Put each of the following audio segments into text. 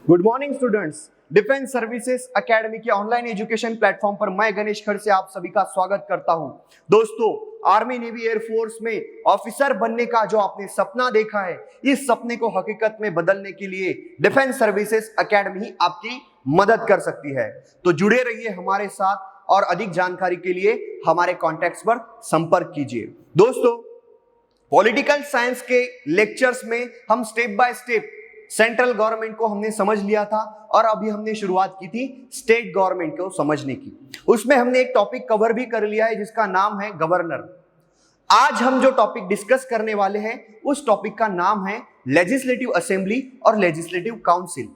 Good morning students. Defence services academy के online education platform पर मैं गणेश खड़ से आप सभी का स्वागत करता हूं। दोस्तों, आर्मी नेवी एयरफोर्स में ऑफिसर बनने का जो आपने सपना देखा है, इस सपने को हकीकत में बदलने के लिए डिफेंस सर्विसेज एकेडमी ही आपकी मदद कर सकती है। तो जुड़े रहिए हमारे साथ और अधिक जानकारी के लिए हमारे कॉन्टैक्ट्स पर संपर्क कीजिए। दोस्तों, पॉलिटिकल साइंस के लेक्चर्स में हम step by step central government को हमने समझ लिया था और अभी हमने शुरुआत की थी स्टेट गवर्नमेंट को समझने की। उसमें हमने एक टॉपिक कवर भी कर लिया है जिसका नाम है गवर्नर। आज हम जो टॉपिक डिस्कस करने वाले हैं उस टॉपिक का नाम है लेजिस्लेटिव असेंबली और लेजिस्लेटिव काउंसिल।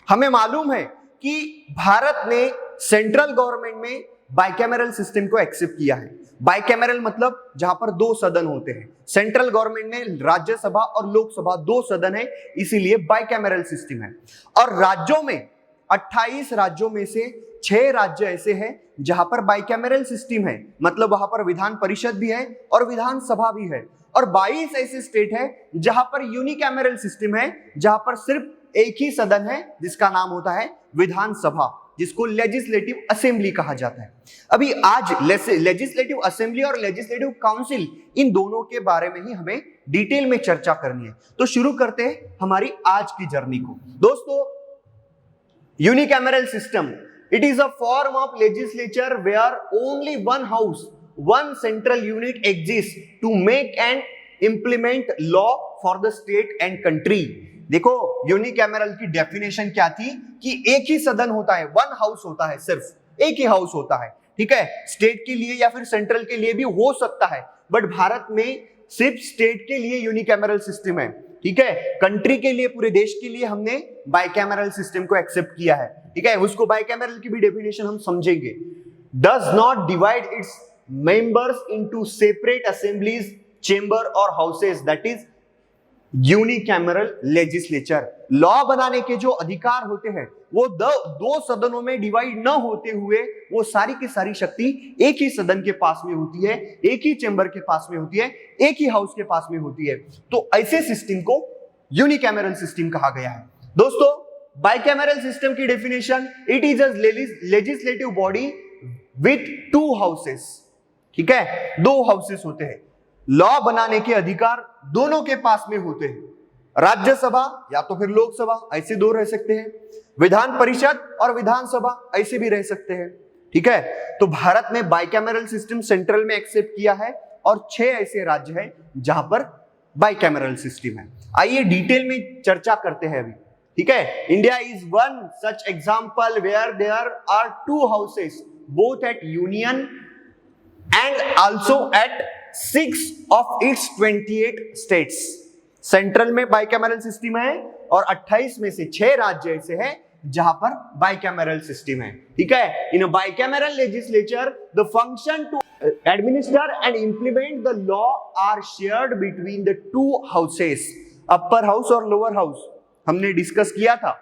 हमें मालूम है कि भारत ने सेंट्रल गवर्नमेंट में बाइकैमरल सिस्टम को एक्सेप्ट किया है। बाइकैमरल मतलब जहां पर दो सदन होते हैं। सेंट्रल गवर्नमेंट में राज्यसभा और लोकसभा दो सदन है, इसीलिए बाइकैमरल सिस्टम है। और राज्यों में 28 राज्यों में से 6 राज्य ऐसे हैं जहां पर बाइकैमरल सिस्टम है, मतलब वहां पर विधान परिषद भी है और विधानसभा भी है। और 22 ऐसे स्टेट है जहां पर यूनिकैमरल सिस्टम है, जहां पर सिर्फ एक ही सदन है जिसका नाम होता है विधानसभा, जिसको लेजिस्लेटिव असेंबली कहा जाता है। अभी आज लेजिस्लेटिव असेंबली और लेजिस्लेटिव काउंसिल, इन दोनों के बारे में ही हमें डिटेल में चर्चा करनी है। तो शुरू करते हैं हमारी आज की जर्नी को। दोस्तों, unicameral system, it is a form of legislature where only one house, one central unit exist to make and implement law for the state and country. देखो, यूनिकैमरल की डेफिनेशन क्या थी कि एक ही सदन होता है, वन हाउस होता है, सिर्फ एक ही हाउस होता है। ठीक है, स्टेट के लिए या फिर सेंट्रल के लिए भी हो सकता है, बट भारत में सिर्फ स्टेट के लिए यूनिकैमरल सिस्टम है। ठीक है, कंट्री के लिए, पूरे देश के लिए हमने बाइकैमरल सिस्टम को एक्सेप्ट किया है। ठीक है, उसको बाइकैमरल की भी डेफिनेशन हम समझेंगे। Does not divide its members into separate assemblies, chamber और houses, that is unicameral legislature. Law बनाने के जो अधिकार होते हैं वो दो सदनों में डिवाइड न होते हुए वो सारी की सारी शक्ति एक ही सदन के पास में होती है, एक ही चेंबर के पास में होती है, एक ही हाउस के पास में होती है। तो ऐसे सिस्टम को यूनिकैमरल सिस्टम कहा गया है। दोस्तों, बाइकैमरल सिस्टम की definition, it is a legislative body with 2 houses. ठीक है, 2 हाउसेस होते हैं। लॉ बनाने के अधिकार दोनों के पास में होते हैं। राज्यसभा या तो फिर लोकसभा, ऐसे 2 रह सकते हैं। विधान परिषद और विधानसभा ऐसे भी रह सकते हैं। ठीक है, तो भारत ने बाइकैमरल सिस्टम सेंट्रल में एक्सेप्ट किया है और 6 ऐसे राज्य हैं जहां पर बाइकैमरल सिस्टम है। आइए डिटेल में चर्चा करते हैं अभी। ठीक है, India is one such example where there are 2 houses both at union and also at 6 of its 28 states। Central में बाइकैमरल सिस्टम है और 28 में से 6 राज्य ऐसे हैं जहां पर बाइकैमरल सिस्टम है। ठीक है, in a bicameral legislature the function to administer and implement the law are shared between the 2 houses. Upper house और लोअर हाउस हमने डिस्कस किया था।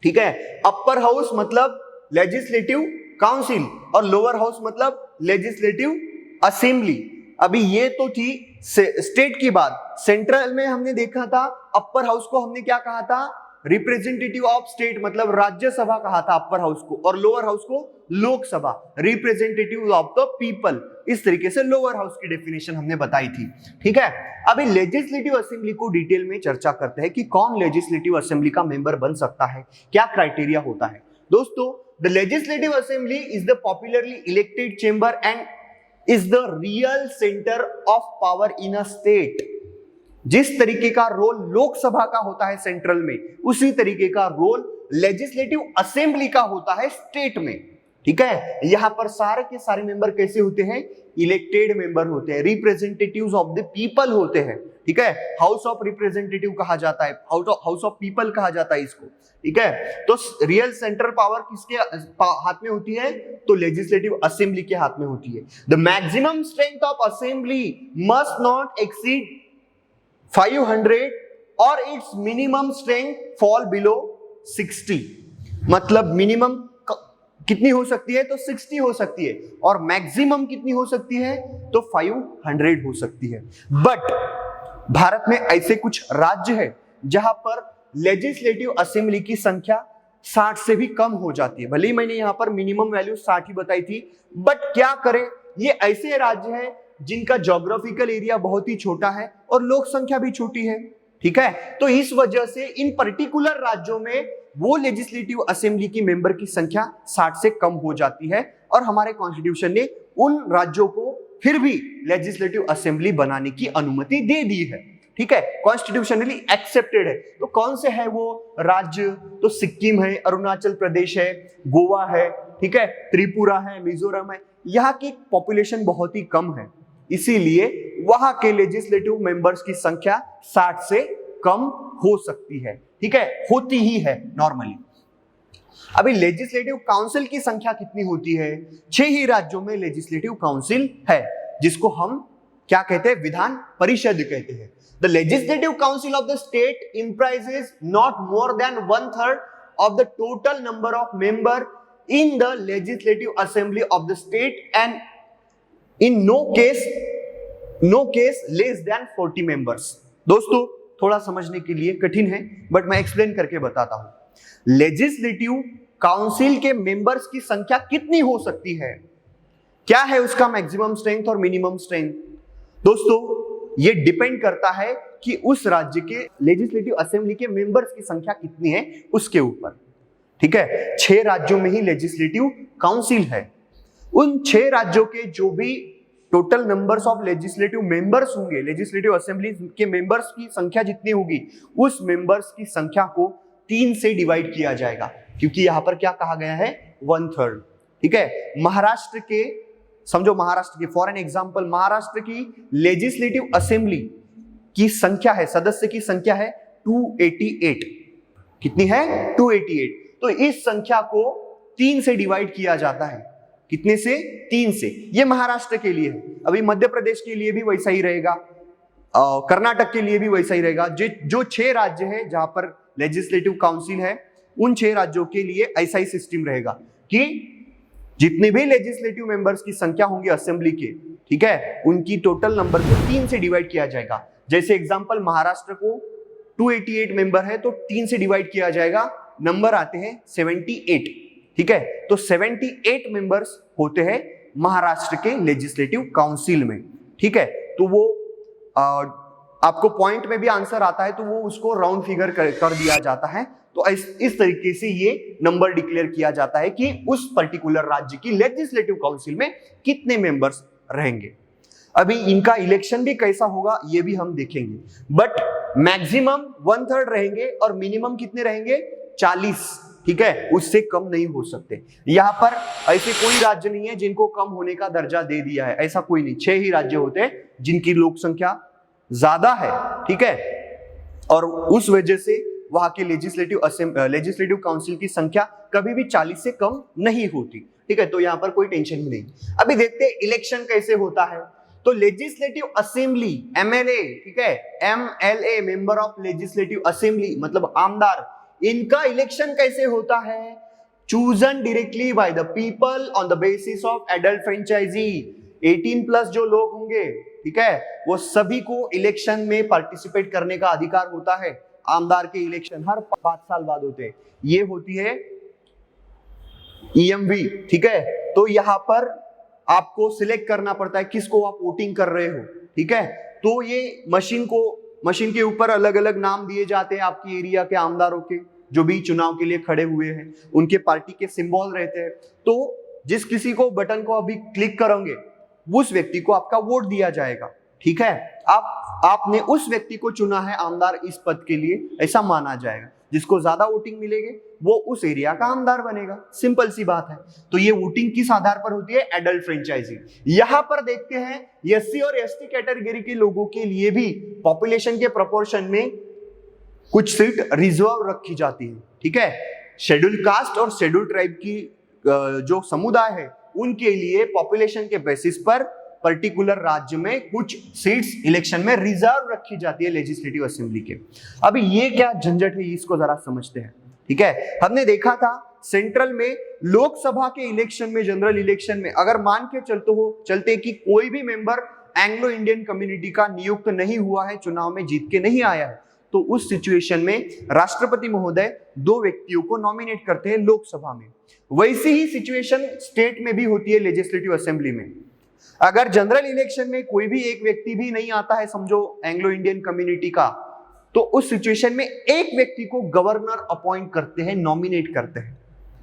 ठीक है, अपर हाउस मतलब लेजिस्लेटिव काउंसिल और लोअर हाउस मतलब लेजिस्लेटिव असेंबली। अभी ये तो थी स्टेट की बात। सेंट्रल में हमने देखा था अपर हाउस को हमने क्या कहा था, रिप्रेजेंटेटिव ऑफ स्टेट, मतलब राज्यसभा कहा था अपर हाउस को, और लोअर हाउस को Lok Sabha, representative of the people. इस तरीके से लोअर हाउस की डेफिनेशन हमने बताई थी। ठीक है, अभी लेजिस्लेटिव असेंबली को डिटेल में चर्चा करते हैं कि कौन लेजिस्लेटिव असेंबली का मेंबर बन सकता है, क्या क्राइटेरिया होता है। दोस्तों, the legislative assembly is the popularly elected chamber and is the real center of power in a state। जिस तरीके का रोल लोकसभा का होता है सेंट्रल में, उसी तरीके का रोल लेजिस्लेटिव असेंबली का होता है स्टेट में। ठीक है, यहां पर सारे के सारे मेंबर कैसे होते हैं, इलेक्टेड मेंबर होते हैं, रिप्रेजेंटेटिव्स ऑफ द पीपल होते हैं। ठीक है, हाउस ऑफ रिप्रेजेंटेटिव कहा जाता है, हाउस ऑफ पीपल कहा जाता है इसको। ठीक है, तो रियल सेंट्रल पावर किसके हाथ में होती है, तो लेजिस्लेटिव असेंबली के हाथ में होती है। The maximum strength of assembly must not exceed 500 और it's minimum strength fall below 60। मतलब मिनिमम कितनी हो सकती है, तो 60 हो सकती है, और मैक्सिमम कितनी हो सकती है, तो 500 हो सकती है। बट भारत में ऐसे कुछ राज्य है जहां पर लेजिस्लेटिव असेंबली की संख्या 60 से भी कम हो जाती है। भले ही मैंने यहां पर मिनिमम वैल्यू 60 ही बताई थी, बट क्या करें, ये ऐसे राज्य हैं जिनका ज्योग्राफिकल एरिया बहुत ही छोटा है और लोक संख्या भी छोटी है। ठीक है, तो इस वजह से इन पर्टिकुलर राज्यों में वो लेजिस्लेटिव असेंबली की मेंबर की संख्या 60 से कम हो जाती है और हमारे कॉन्स्टिट्यूशन ने उन राज्यों को फिर भी लेजिस्लेटिव असेंबली बनाने की अनुमति दे दी है। ठीक है, कॉन्स्टिट्यूशनली एक्सेप्टेड है। तो कौन से है वो राज्य? तो सिक्किम है, अरुणाचल प्रदेश है, गोवा है, ठीक है, त्रिपुरा है, मिजोरम है। यहाँ की पॉपुलेशन बहुत ही कम है, इसीलिए वहां के लेजिस्लेटिव मेंबर्स की संख्या 60 से कम हो सकती है। ठीक है, होती ही है नॉर्मली। अभी लेजिस्लेटिव काउंसिल की संख्या कितनी होती है? 6 ही राज्यों में लेजिस्लेटिव काउंसिल है, जिसको हम क्या कहते हैं? विधान परिषद कहते हैं। The legislative council of the state comprises not more than 1/3 of the total number of member in the legislative assembly of the state and in no case less than 40 members. दोस्तों, थोड़ा समझने के लिए कठिन है, बट मैं explain करके बताता हूं। लेजिस्लेटिव काउंसिल के मेंबर्स की संख्या कितनी हो सकती है? क्या है उसका मैक्सिमम स्ट्रेंथ और मिनिमम स्ट्रेंथ? दोस्तों, ये डिपेंड करता है कि उस राज्य के लेजिस्लेटिव असेंबली के मेंबर्स की संख्या कितनी है उसके ऊपर। ठीक है, 6 राज्यों में ही लेजिस्लेटिव काउंसिल है। उन 6 राज्यों के जो भी total numbers of legislative members होंगे, लेजिस्लेटिव असेंबली के मेंबर्स की संख्या जितनी होगी, उस मेंबर्स की संख्या को 3 से डिवाइड किया जाएगा, क्योंकि यहां पर क्या कहा गया है? 1/3। ठीक है, महाराष्ट्र के, समझो महाराष्ट्र की फॉर एन एग्जांपल, महाराष्ट्र की लेजिस्लेटिव असेंबली की संख्या है, सदस्य की संख्या है 288। कितनी है? 288। तो इस संख्या को 3 से डिवाइड किया जाता है। कितने से? 3 से। ये महाराष्ट्र के लिए है। अभी मध्य प्रदेश के लिए भी वैसा ही रहेगा, कर्नाटक के लिए भी वैसा ही रहेगा। जो 6 राज्य है जहां पर लेजिस्लेटिव काउंसिल है, उन 6 राज्यों के लिए ऐसा ही सिस्टम रहेगा कि जितने भी लेजिस्लेटिव मेंबर्स की संख्या होंगी असेंबली के, ठीक है, उनकी टोटल नंबर को 3 से डिवाइड किया जाएगा। जैसे एग्जांपल, महाराष्ट्र को 288 मेंबर है, तो 3 से डिवाइड किया जाएगा, नंबर आते हैं 78। ठीक है, तो 78 मेंबर्स होते हैं महाराष्ट्र के लेजिस्लेटिव काउंसिल में। ठीक है, तो वो आपको पॉइंट में भी आंसर आता है तो वो उसको राउंड फिगर कर दिया जाता है। तो इस तरीके से ये नंबर डिक्लेयर किया जाता है कि उस पर्टिकुलर राज्य की लेजिस्लेटिव काउंसिल में कितने मेंबर्स रहेंगे। अभी इनका इलेक्शन भी कैसा होगा ये भी हम देखेंगे, बट मैक्सिमम 1/3 रहेंगे और मिनिमम कितने रहेंगे? 40। ठीक है, उससे कम नहीं हो सकते। यहां पर ऐसे कोई राज्य नहीं है जिनको कम होने का दर्जा दे दिया है, ऐसा कोई नहीं। 6 ही राज्य होते हैं जिनकी लोक संख्या ज्यादा है। ठीक है, और उस वजह से वहां के लेजिस्लेटिव काउंसिल की संख्या कभी भी 40 से कम नहीं होती। ठीक है, तो यहां पर कोई टेंशन ही नहीं। अभी देखते हैं इलेक्शन कैसे होता है। तो लेजिस्लेटिव असेंबली, एमएलए, ठीक है, MLA, member of legislative assembly मतलब आमदार, इनका इलेक्शन कैसे होता है? Chosen directly by the people on the basis of adult franchise. 18+ जो लोग होंगे, ठीक है, वो सभी को इलेक्शन में पार्टिसिपेट करने का अधिकार होता है। आमदार के इलेक्शन हर 5 साल बाद होते हैं। ये होती है ईएमवी। ठीक है, तो यहां पर आपको सिलेक्ट करना पड़ता है किसको आप वोटिंग कर रहे हो। ठीक है, तो ये मशीन के ऊपर अलग अलग नाम दिए जाते हैं आपकी एरिया के आमदारों के, जो भी चुनाव के लिए खड़े हुए हैं, उनके पार्टी के सिंबल रहते हैं। तो जिस किसी को बटन को अभी क्लिक करोगे, उस व्यक्ति को आपका वोट दिया जाएगा। ठीक है, आपने उस व्यक्ति को चुना है आमदार इस पद के लिए, ऐसा माना जाएगा। जिसको ज्यादा वोटिंग मिलेगी वो उस एरिया का आमदार बनेगा। सिंपल सी बात है। तो ये वोटिंग किस आधार पर होती है? Adult franchise. यहां पर देखते हैं एससी और एसटी कैटेगरी के लोगों के लिए भी पॉपुलेशन के प्रोपोर्शन में कुछ सीट रिजर्व रखी जाती है। ठीक है, शेड्यूल कास्ट और शेड्यूल ट्राइब की जो समुदाय है उनके लिए पॉपुलेशन के बेसिस पर पर्टिकुलर राज्य में कुछ सीट्स इलेक्शन में रिजर्व रखी जाती है लेजिस्लेटिव असेंबली के। अभी ये क्या झंझट है, इसको जरा समझते हैं। ठीक है, हमने देखा था सेंट्रल में लोकसभा के इलेक्शन में, जनरल इलेक्शन में, अगर मान के चलते कि कोई भी मेंबर एंग्लो इंडियन कम्युनिटी का नियुक्त नहीं हुआ है, चुनाव में जीत के नहीं आया है, तो उस सिचुएशन में राष्ट्रपति महोदय 2 व्यक्तियों को नॉमिनेट करते हैं लोकसभा में। वैसी ही सिचुएशन स्टेट में भी होती है लेजिस्लेटिव असेंबली में। अगर जनरल इलेक्शन में कोई भी एक व्यक्ति भी नहीं आता है, समझो एंग्लो इंडियन कम्युनिटी का, तो उस सिचुएशन में एक व्यक्ति को गवर्नर अपॉइंट करते हैं, नॉमिनेट करते हैं।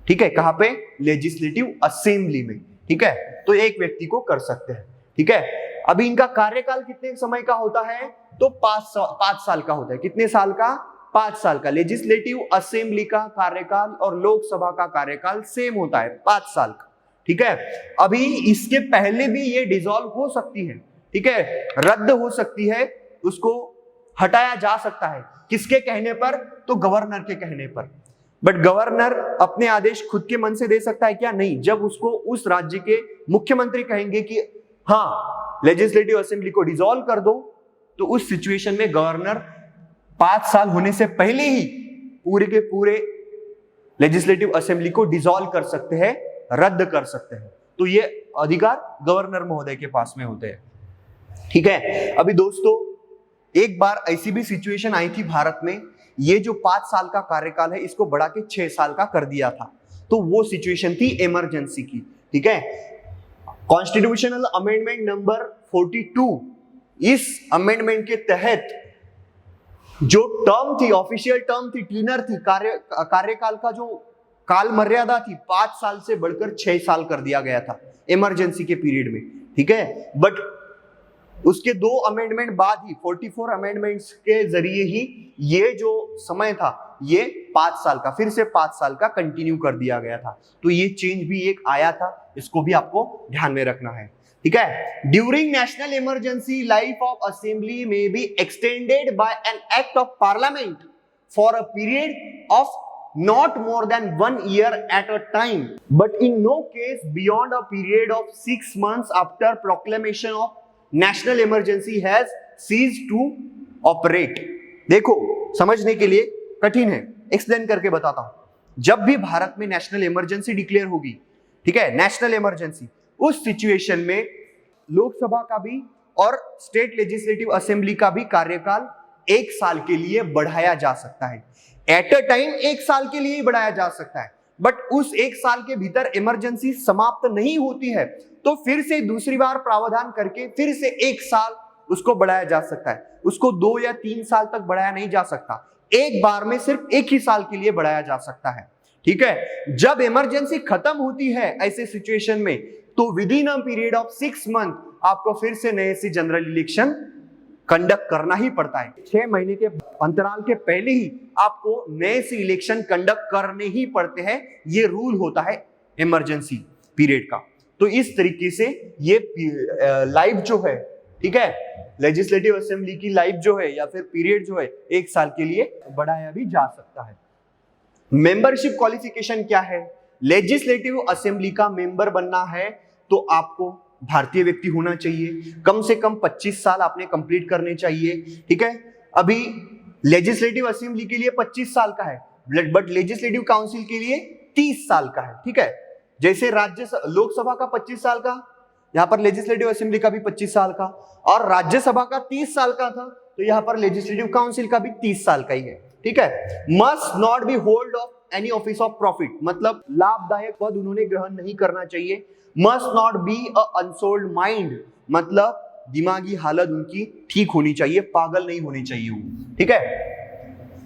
ठीक है, कहां पे? लेजिस्लेटिव असेंबली में। ठीक है, तो एक व्यक्ति को कर सकते हैं। ठीक है, अभी इनका कार्यकाल कितने समय का होता है? तो 5 साल का होता है। कितने साल का? 5 साल का। लेजिस्लेटिव असेंबली का कार्यकाल और लोकसभा का कार्यकाल सेम होता है, 5 साल का। ठीक है, अभी इसके पहले भी ये डिसॉल्व हो सकती है। ठीक है, रद्द हो सकती है, उसको हटाया जा सकता है। किसके कहने पर? तो गवर्नर के कहने पर। बट गवर्नर अपने आदेश खुद के मन से दे सकता है क्या? नहीं। जब उसको उस राज्य के मुख्यमंत्री कहेंगे कि हाँ लेजिस्लेटिव असेंबली को डिसॉल्व कर दो, तो उस सिचुएशन में गवर्नर 5 साल होने से पहले ही पूरे के पूरे लेजिस्लेटिव असेंबली को डिसॉल्व कर सकते हैं, रद्द कर सकते हैं। तो ये अधिकार गवर्नर महोदय के पास में होते हैं। ठीक है, अभी दोस्तों एक बार ऐसी भी सिचुएशन आई थी भारत में, ये जो 5 साल का कार्यकाल है इसको बढ़ा के 6 साल का कर दिया था। तो वो सिचुएशन थी इमरजेंसी की। ठीक है, कॉन्स्टिट्यूशनल अमेंडमेंट नंबर 42, इस अमेंडमेंट के तहत जो टर्म थी, ऑफिशियल टर्म थी, टीनर थी, कार्यकाल का जो काल मर्यादा थी, 5 साल से बढ़कर 6 साल कर दिया गया था इमरजेंसी के पीरियड में। ठीक है, बट उसके 2 अमेंडमेंट बाद ही, 44 अमेंडमेंट्स के जरिए ही ये जो समय था ये 5 साल का, फिर से 5 साल का कंटिन्यू कर दिया गया था। तो ये चेंज भी एक आया था, इसको भी आपको ध्यान में रखना है। ठीक है, during national emergency life of assembly में be extended by an act of parliament for a period of not more than 1 year at a time, but in no case beyond a period of 6 months after proclamation of national emergency has ceased to operate। देखो, समझने के लिए कठिन है, explain करके बताता हूं। जब भी भारत में नेशनल इमरजेंसी डिक्लेयर होगी, ठीक है, नेशनल इमरजेंसी, उस सिचुएशन में लोकसभा का भी और स्टेट लेजिस्लेटिव असेंबली का भी कार्यकाल 1 साल के लिए बढ़ाया जा सकता है। एट अ टाइम 1 साल के लिए बढ़ाया जा सकता है, बट उस 1 साल के भीतर इमरजेंसी समाप्त नहीं होती है तो फिर से दूसरी बार प्रावधान करके फिर से 1 साल उसको बढ़ाया जा सकता है। उसको 2 या 3 साल तक बढ़ाया नहीं जा सकता, एक बार में सिर्फ 1 ही साल के लिए बढ़ाया जा सकता है। ठीक है, जब इमरजेंसी खत्म होती है ऐसे सिचुएशन में, तो with in a period of 6 month आपको फिर से नए से जनरल इलेक्शन कंडक्ट करना ही पड़ता है। 6 महीने के अंतराल के पहले ही आपको नए से इलेक्शन कंडक्ट करने ही पड़ते हैं। ये रूल होता है इमरजेंसी पीरियड का। तो इस तरीके से ये लाइफ जो है, ठीक है, लेजिस्लेटिव असेंबली की लाइफ जो है या फिर पीरियड जो है 1 साल के लिए बढ़ाया भी जा सकता है। मेंबरशिप क्वालिफिकेशन क्या है? लेजिस्लेटिव असेंबली का मेंबर बनना है तो आपको भारतीय व्यक्ति होना चाहिए, कम से कम 25 साल आपने कंप्लीट करने चाहिए। ठीक है, अभी लेजिस्लेटिव असेंबली के लिए 25 साल का है, बट लेजिस्लेटिव काउंसिल के लिए 30 साल का है। ठीक है, जैसे लोकसभा का 25 साल का, यहां पर लेजिस्लेटिव असेंबली का भी 25 साल का, और राज्यसभा का 30 साल का था, तो यहां पर लेजिस्लेटिव काउंसिल का भी 30 साल का ही है। ठीक है, must not be hold of any office of profit, मतलब लाभदायक पद उन्होंने ग्रहण नहीं करना चाहिए। Must not be a unsold mind, मतलब दिमागी हालत उनकी ठीक होनी चाहिए, पागल नहीं होनी चाहिए वो। ठीक है,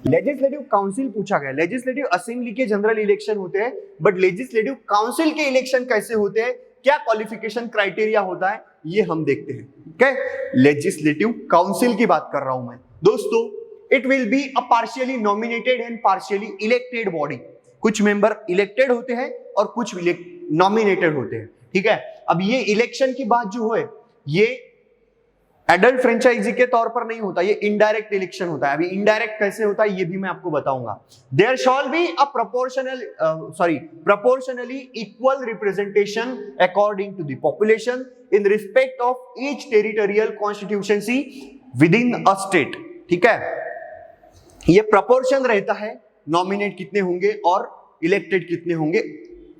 लेजिस्लेटिव काउंसिल पूछा गया। लेजिस्लेटिव असेंबली के जनरल इलेक्शन होते हैं, बट लेजिस्लेटिव काउंसिल के इलेक्शन कैसे होते हैं, क्या क्वालिफिकेशन क्राइटेरिया होता है, ये हम देखते हैं। ठीक है, लेजिस्लेटिव काउंसिल की बात कर रहा हूं मैं दोस्तों। It will be a partially nominated and partially elected body. कुछ मेंबर इलेक्टेड होते हैं और कुछ नॉमिनेटेड होते हैं। ठीक है, अब ये इलेक्शन की बात जो है ये एडल्ट फ्रेंचाइजी के तौर पर नहीं होता, ये इनडायरेक्ट इलेक्शन होता है। अभी इनडायरेक्ट कैसे होता है ये भी मैं आपको बताऊंगा। There shall be a proportionally equal representation according to the population in respect of each territorial constituency within a state। ठीक है, ये प्रपोर्शन रहता है, नॉमिनेट कितने होंगे और इलेक्टेड कितने होंगे,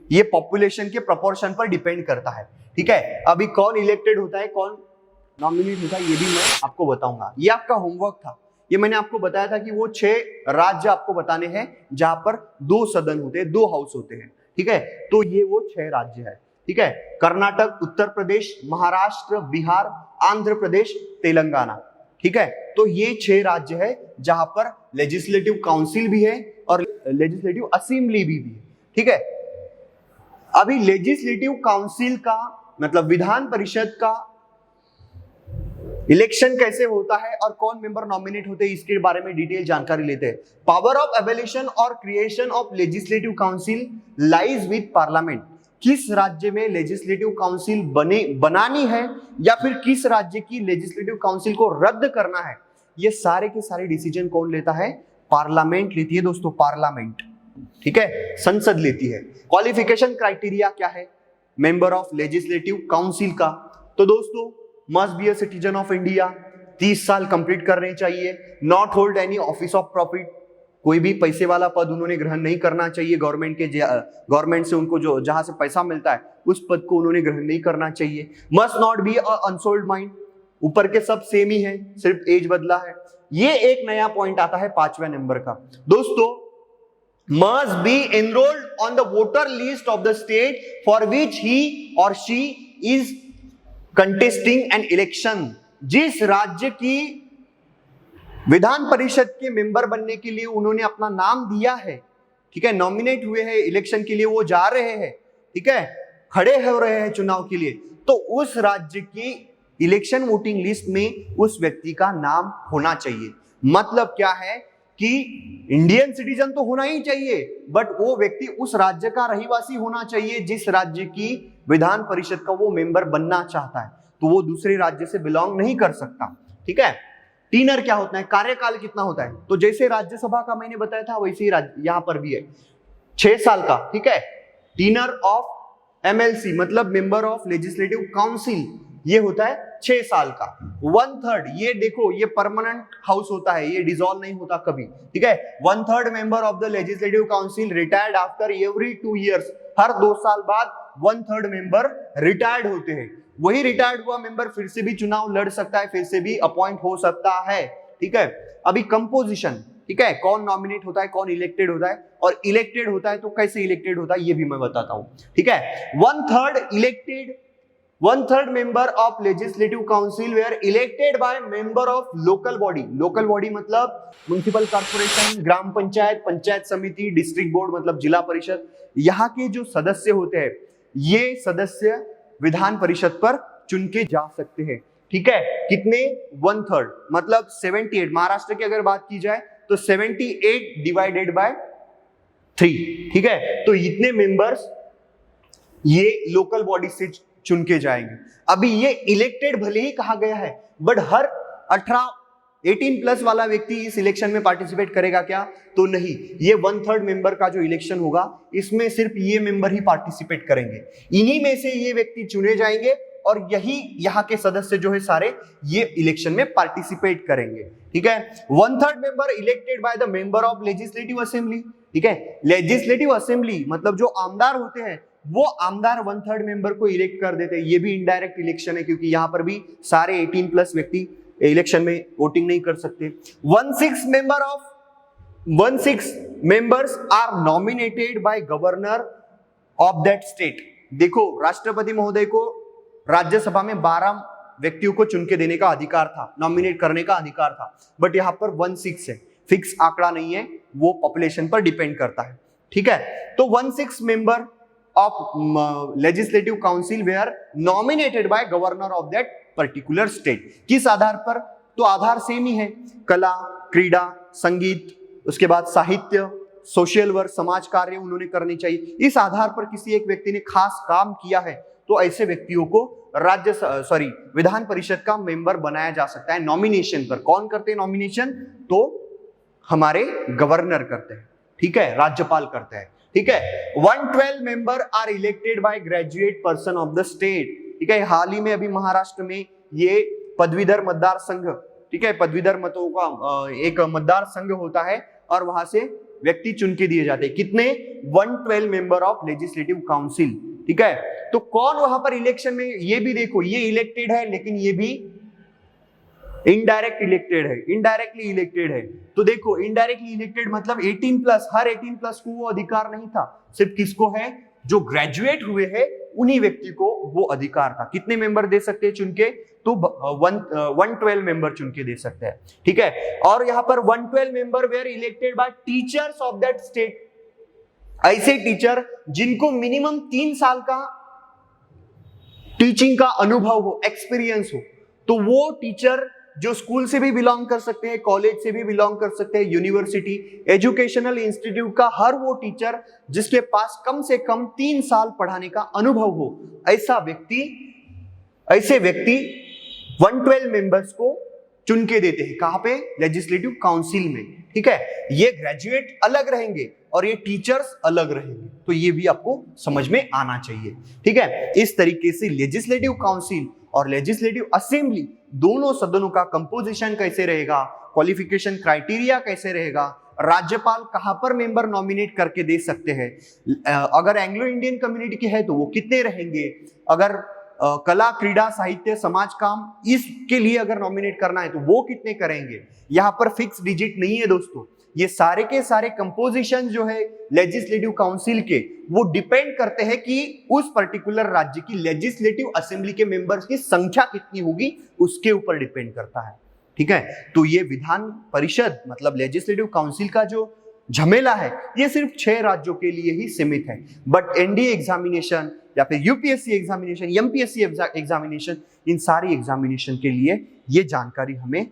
ये पॉपुलेशन के प्रपोर्शन पर डिपेंड करता है। ठीक है, अभी कौन इलेक्टेड होता है, कौन नॉमिनेट होता है, ये भी मैं आपको बताऊंगा। ये आपका होमवर्क था ये मैंने आपको बताया था कि वो 6 राज्य आपको बताने हैं जहां पर 2 सदन होते हैं, 2 हाउस होते हैं, ठीक है। तो ये वो 6 राज्य है, ठीक है। कर्नाटक, उत्तर प्रदेश, महाराष्ट्र, बिहार, आंध्र प्रदेश, तेलंगाना, ठीक है। तो ये 6 राज्य है जहां पर लेजिस्लेटिव काउंसिल भी है और लेजिस्लेटिव असेंबली भी है, ठीक है। अभी लेजिस्लेटिव काउंसिल का मतलब विधान परिषद का इलेक्शन कैसे होता है और कौन मेंबर नॉमिनेट होते हैं, इसके बारे में डिटेल जानकारी लेते हैं। पावर ऑफ एबोलिशन और creation of legislative council lies with parliament. किस राज्य में लेजिस्लेटिव काउंसिल बनानी है या फिर किस राज्य की लेजिस्लेटिव काउंसिल को रद्द करना है, ये सारे के सारे डिसीजन कौन लेता है? पार्लियामेंट लेती है दोस्तों, पार्लियामेंट, ठीक है, संसद लेती है। क्वालिफिकेशन क्राइटेरिया क्या है मेंबर ऑफ लेजिस्लेटिव काउंसिल का? तो दोस्तों must be a citizen of India, 30 साल कंप्लीट करने चाहिए, not hold any office of profit, कोई भी पैसे वाला पद उन्होंने ग्रहण नहीं करना चाहिए, गवर्नमेंट से उनको जो जहां से पैसा मिलता है उस पद को उन्होंने ग्रहण नहीं करना चाहिए। Must not be a unsold mind, ऊपर के सब सेम ही है, सिर्फ एज बदला है। ये एक नया पॉइंट आता है 5वें नंबर का दोस्तों, must be enrolled on the voter list of the state for which he or she is contesting an election। जिस राज्य की विधान परिषद के मेंबर बनने के लिए उन्होंने अपना नाम दिया है, ठीक है, नॉमिनेट हुए हैं इलेक्शन के लिए, वो जा रहे हैं, ठीक है, खड़े हो रहे हैं चुनाव के लिए, तो उस राज्य की इलेक्शन वोटिंग लिस्ट में उस व्यक्ति का नाम होना चाहिए। मतलब क्या है कि इंडियन सिटीजन तो होना ही चाहिए, बट वो व्यक्ति उस राज्य का रहिवासी होना चाहिए जिस राज्य की विधान परिषद का वो मेंबर बनना चाहता है, तो वो दूसरे राज्य से बिलोंग नहीं कर सकता, ठीक है। टीनर क्या होता है, कार्यकाल कितना होता है? तो जैसे राज्यसभा का मैंने बताया था वैसे ही यहां पर भी है 6 साल का, ठीक है। टीनर ऑफ एमएलसी मतलब मेंबर ऑफ लेजिस्लेटिव काउंसिल, ये होता है 6 साल का। 1/3, ये देखो ये परमानेंट हाउस होता है, ये डिसॉल्व नहीं होता कभी, ठीक है। 1/3 member of the legislative council retired after every 2 years, हर 2 साल बाद 1/3 मेंबर रिटायर्ड होते हैं। वही रिटायर्ड हुआ मेंबर फिर से भी चुनाव लड़ सकता है, फिर से भी अपॉइंट हो सकता है, ठीक है। अभी कंपोजिशन, ठीक है, कौन नॉमिनेट होता है, कौन इलेक्टेड होता है, और इलेक्टेड होता है तो कैसे इलेक्टेड होता है ये भी मैं बताता हूं, ठीक है। 1/3 elected, 1/3 member of legislative council were elected by member of local body। local body मतलब म्युनिसिपल कॉर्पोरेशन, ग्राम पंचायत, पंचायत समिति, डिस्ट्रिक्ट बोर्ड मतलब जिला परिषद। यहाँ के जो सदस्य होते हैं ये सदस्य विधान परिषद पर चुन के जा सकते हैं, ठीक है। कितने? 1/3 मतलब 78। महाराष्ट्र की अगर बात की जाए तो 78 डिवाइडेड बाय 3, ठीक है। तो इतने मेंबर्स ये लोकल बॉडी से चुन के जाएंगे। अभी ये इलेक्टेड भले ही कहा गया है, बट हर 18 प्लस वाला व्यक्ति इस इलेक्शन में पार्टिसिपेट करेगा क्या? तो नहीं। ये 1/3 मेंबर का जो इलेक्शन होगा इसमें सिर्फ ये मेंबर ही पार्टिसिपेट करेंगे, इन्हीं में से ये व्यक्ति चुने जाएंगे और यही यहाँ के सदस्य जो है सारे ये इलेक्शन में पार्टिसिपेट करेंगे, ठीक है। 1/3 member elected by the member of legislative assembly, ठीक है। लेजिस्लेटिव असेंबली मतलब जो आमदार होते हैं वो आमदार 1/3 मेंबर को इलेक्ट कर देते हैं। ये भी इनडायरेक्ट इलेक्शन है क्योंकि यहाँ पर भी सारे 18 प्लस व्यक्ति इलेक्शन में वोटिंग नहीं कर सकते। 1/6 members are nominated by governor of that state. देखो राष्ट्रपति महोदय को राज्यसभा में 12 व्यक्तियों को चुन के देने का अधिकार था, नॉमिनेट करने का अधिकार था, बट यहाँ पर 1/6 है, फिक्स आंकड़ा नहीं है, वो पॉपुलेशन पर डिपेंड करता है, ठीक है। तो 1/6 member of legislative council were nominated by governor of that particular state। किस आधार पर? तो आधार सेम ही है, कला, क्रीड़ा, संगीत, उसके बाद साहित्य, सोशल वर्क, समाज कार्य उन्होंने करने चाहिए। इस आधार पर किसी एक व्यक्ति ने खास काम किया है तो ऐसे व्यक्तियों को विधान परिषद का मेंबर बनाया जा सकता है नॉमिनेशन पर। कौन करते हैं नॉमिनेशन? तो हमारे गवर्नर करते हैं, ठीक है, राज्यपाल करते हैं, ठीक है। 112 member are elected by graduate person of the state, ठीक है। हाल ही में अभी महाराष्ट्र में ये पदवीधर मतदार संघ, ठीक है, पदवीधर मतों का एक मतदार संघ होता है और वहां से व्यक्ति चुन के दिए जाते हैं। कितने? 112 मेंबर ऑफ लेजिस्लेटिव काउंसिल, ठीक है। तो कौन वहां पर इलेक्शन में, ये भी देखो ये इलेक्टेड है लेकिन ये भी इनडायरेक्ट इलेक्टेड है, इनडायरेक्टली इलेक्टेड है। तो देखो इनडायरेक्टली इलेक्टेड मतलब 18+, हर 18+ को वो अधिकार नहीं था, सिर्फ किसको है, जो ग्रेजुएट हुए हैं उन्हीं व्यक्ति को वो अधिकार था। कितने मेंबर दे सकते हैं चुन के, तो 112 मेंबर चुन के दे सकते हैं, ठीक है। और यहाँ पर 112 member were elected by teachers of that state, ऐसे टीचर जिनको मिनिमम 3 साल का टीचिंग का अनुभव हो, एक्सपीरियंस हो। तो वो टीचर जो स्कूल से भी बिलोंग कर सकते हैं, कॉलेज से भी बिलोंग कर सकते हैं, यूनिवर्सिटी, एजुकेशनल इंस्टीट्यूट का हर वो टीचर जिसके पास कम से कम 3 साल पढ़ाने का अनुभव हो, ऐसे व्यक्ति 112 मेंबर्स को चुन के देते हैं। कहां पे, लेजिस्लेटिव काउंसिल में, ठीक है। ये ग्रेजुएट अलग रहेंगे और ये टीचर्स अलग रहेंगे, तो ये भी आपको समझ में आना चाहिए, ठीक है। इस तरीके से लेजिस्लेटिव काउंसिल और लेजिस्लेटिव असेंबली दोनों सदनों का कंपोजिशन कैसे रहेगा, क्वालिफिकेशन क्राइटेरिया कैसे रहेगा, राज्यपाल कहां पर मेंबर नॉमिनेट करके दे सकते हैं, अगर एंग्लो इंडियन कम्युनिटी की है तो वो कितने रहेंगे, अगर कला, क्रीड़ा, साहित्य, समाज काम इसके लिए अगर नॉमिनेट करना है तो वो कितने करेंगे। यहां पर फिक्स डिजिट नहीं है दोस्तों, ये सारे के सारे कंपोजिशन जो है लेजिस्लेटिव काउंसिल के, वो डिपेंड करते हैं कि उस पर्टिकुलर राज्य की लेजिस्लेटिव असेंबली के मेंबर्स की संख्या कितनी होगी, उसके ऊपर डिपेंड करता है, ठीक है। तो ये विधान परिषद मतलब लेजिस्लेटिव काउंसिल का जो झमेला है ये सिर्फ 6 राज्यों के लिए ही सीमित है। बट एनडीए एग्जामिनेशन या फिर यूपीएससी एग्जामिनेशन, एमपीएससी एग्जामिनेशन, इन सारी एग्जामिनेशन के लिए ये जानकारी हमें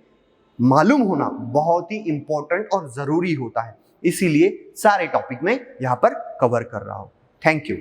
मालूम होना बहुत ही इंपॉर्टेंट और जरूरी होता है, इसीलिए सारे टॉपिक में यहां पर कवर कर रहा हूं। Thank you.